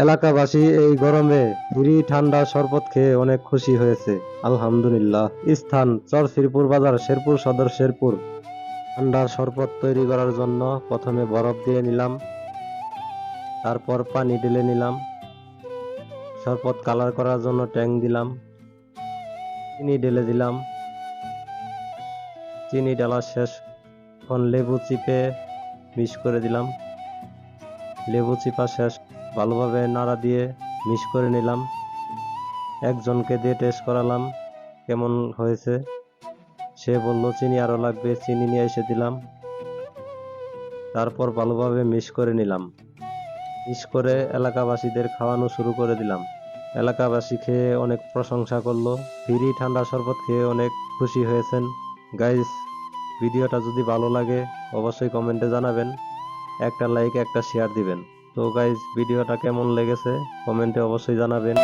এলাকাবাসী এই গরমে ফ্রি ঠান্ডা শরবত খেয়ে অনেক খুশি হয়েছে। আলহামদুলিল্লাহ। স্থান: চরশ্রীপুর বাজার, শেরপুর সদর, শেরপুর। ঠান্ডার শরবত তৈরি করার জন্য প্রথমে বরফ দিয়ে নিলাম, তারপর পানি ঢেলে নিলাম, শরবত কালার করার জন্য ট্যাং দিলাম, চিনি ঢেলে দিলাম। চিনি ঢালা শেষ, এখন লেবু চিপে মিক্স করে দিলাম। লেবু চিপা শেষ, ভালোভাবে নাড়া দিয়ে মিক্স করে নিলাম। একজনকে দিয়ে টেস্ট করালাম কেমন হয়েছে। সে বলল চিনি আরো লাগবে, চিনি নিয়ে এসে দিলাম। তারপর ভালোভাবে মিক্স করে নিলাম। মিক্স করে এলাকাবাসীদের খাওয়ানো শুরু করে দিলাম। এলাকাবাসী খেয়ে অনেক প্রশংসা করলো। ফ্রি ঠান্ডা শরবত খেয়ে অনেক খুশি হয়েছেন। গাইস, ভিডিওটা যদি ভালো লাগে অবশ্যই কমেন্টে জানাবেন, একটা লাইক একটা শেয়ার দিবেন। তো গাইস, ভিডিওটা কেমন লেগেছে কমেন্টে অবশ্যই জানাবেন।